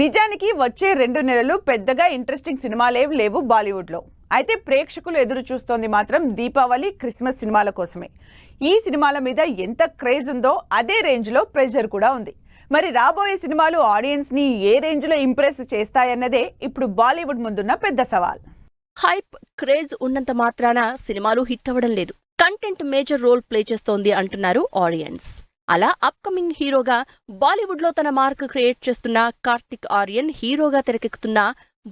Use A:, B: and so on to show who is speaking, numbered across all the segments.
A: నిజానికి వచ్చే 2 నెలలు పెద్దగా ఇంట్రెస్టింగ్ సినిమాలేం లేవు బాలీవుడ్లో. అయితే ప్రేక్షకులు ఎదురు చూస్తోంది మాత్రం దీపావళి, క్రిస్మస్ సినిమాల కోసమే. ఈ సినిమాల మీద ఎంత క్రేజ్ ఉందో అదే రేంజ్లో ప్రెషర్ కూడా ఉంది. మరి రాబోయే సినిమాలు ఆడియన్స్ని ఏ రేంజ్లో ఇంప్రెస్ చేస్తాయన్నదే ఇప్పుడు బాలీవుడ్ ముందున్న పెద్ద సవాల్.
B: హైప్, క్రేజ్ ఉన్నంత మాత్రాన సినిమాలు హిట్ అవ్వడం లేదు. కంటెంట్ మేజర్ రోల్ ప్లే చేస్తోంది అంటున్నారు ఆడియన్స్. అలా అప్కమింగ్ హీరోగా బాలీవుడ్ లో తన మార్క్ క్రియేట్ చేస్తున్న కార్తిక్ ఆర్యన్ హీరోగా తెరకెక్కుతున్న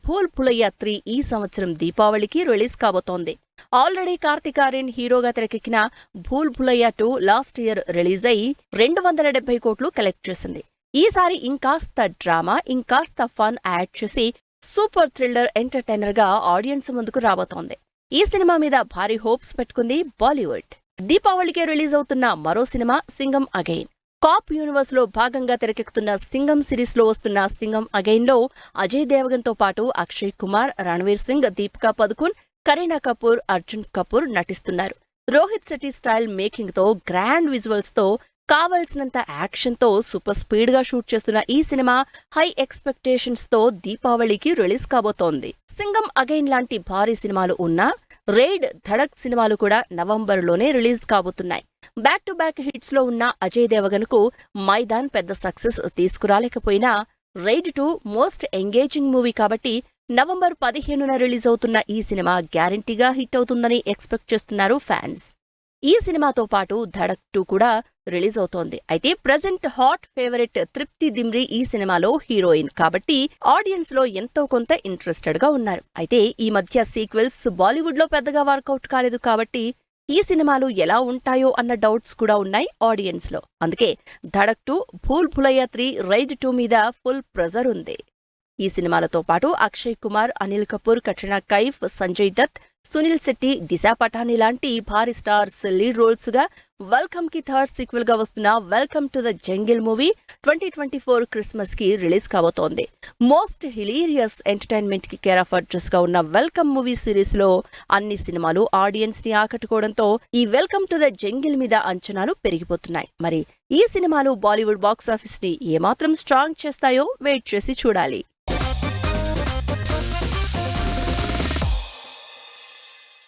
B: భూల్ భులయ్యా 3 ఈ సంవత్సరం దీపావళికి రిలీజ్ కాబోతోంది. ఆల్రెడీ కార్తిక్ ఆర్యన్ హీరోగా తెరకెక్కిన భూల్ భులయ్యా 2 లాస్ట్ ఇయర్ రిలీజ్ అయి 270 కోట్లు కలెక్ట్ చేసింది. ఈసారి ఇంకాస్త డ్రామా, ఇంకాస్త ఫన్ యాడ్ చేసి సూపర్ థ్రిల్లర్ ఎంటర్టైనర్ గా ఆడియన్స్ ముందుకు రాబోతోంది. ఈ సినిమా మీద భారీ హోప్స్ పెట్టుకుంది బాలీవుడ్. దీపావళికే రిలీజ్ అవుతున్న మరో cinema Singham again. Cop universe లో భాగంగా తెరకెక్కుతున్న సింగం సిరీస్ లో వస్తున్న సింగం అగైన్ లో అజయ్ దేవగన్ తో పాటు అక్షయ్ కుమార్, రణ్వీర్ సింగ్, దీపికా పదుకున్, కరీనా కపూర్, అర్జున్ కపూర్ నటిస్తున్నారు. రోహిత్ శెట్టి స్టైల్ మేకింగ్ తో, గ్రాండ్ విజువల్స్ తో, కావాల్సినంత యాక్షన్ తో సూపర్ స్పీడ్ గా షూట్ చేస్తున్న ఈ సినిమా హై ఎక్స్పెక్టేషన్స్ తో దీపావళికి రిలీజ్ కాబోతోంది. సింగం అగైన్ లాంటి భారీ సినిమాలు ఉన్నా రైడ్, ధడక్ సినిమాలు కూడా నవంబరులోనే రిలీజ్ కాబోతున్నాయి. బ్యాక్ టు బ్యాక్ హిట్స్ లో ఉన్న అజయ్ దేవగన్ కు మైదాన్ పెద్ద సక్సెస్ తీసుకురాలేకపోయినా రైడ్ 2 మోస్ట్ ఎంగేజింగ్ మూవీ కాబట్టి నవంబర్ 15న రిలీజ్ అవుతున్న ఈ సినిమా గ్యారంటీగా హిట్ అవుతుందని ఎక్స్పెక్ట్ చేస్తున్నారు ఫ్యాన్స్. ఈ సినిమాతో పాటు ధడక్ 2 కూడా రిలీజ్ అవుతోంది. అయితే ప్రెజెంట్ హాట్ ఫేవరెట్ తృప్తి దిమ్రి ఈ సినిమాలో హీరోయిన్ కాబట్టి ఆడియన్స్ లో ఎంతో కొంత ఇంట్రెస్టెడ్ గా ఉన్నారు. అయితే ఈ మధ్య సీక్వెల్స్ బాలీవుడ్ లో పెద్దగా వర్కౌట్ కాలేదు కాబట్టి ఈ సినిమాలు ఎలా ఉంటాయో అన్న డౌట్స్ కూడా ఉన్నాయి ఆడియన్స్ లో. అందుకే ధడక్ 2, భూల్ భులయ్యా 3, రైడ్ 2 మీద ఫుల్ ప్రెజర్ ఉంది. ఈ సినిమాలతో పాటు అక్షయ్ కుమార్, అనిల్ కపూర్, కట్రినా కైఫ్, సంజయ్ దత్, సునీల్ శెట్టి, దిశా పటాని లాంటి భారీ స్టార్స్ లీడ్ రోల్స్ గా వెల్కమ్ కి థర్డ్ సీక్వెల్ గా వస్తున్న welcome to the jungle movie 2024 Christmas కి రిలీజ్ కాబోతోంది. మోస్ట్ హిలీరియస్ ఎంటర్టైన్మెంట్ కి కేర్ ఆఫ్ అడ్రస్ గా ఉన్న వెల్కమ్ మూవీ సిరీస్ లో అన్ని సినిమాలు ఆడియన్స్ ని ఆకట్టుకోవడంతో ఈ వెల్కమ్ టు ద జంగిల్ మీద అంచనాలు పెరిగిపోతున్నాయి. మరి ఈ సినిమాలు బాలీవుడ్ బాక్సాఫీస్ ని ఏమాత్రం స్ట్రాంగ్ చేస్తాయో వెయిట్ చేసి చూడాలి.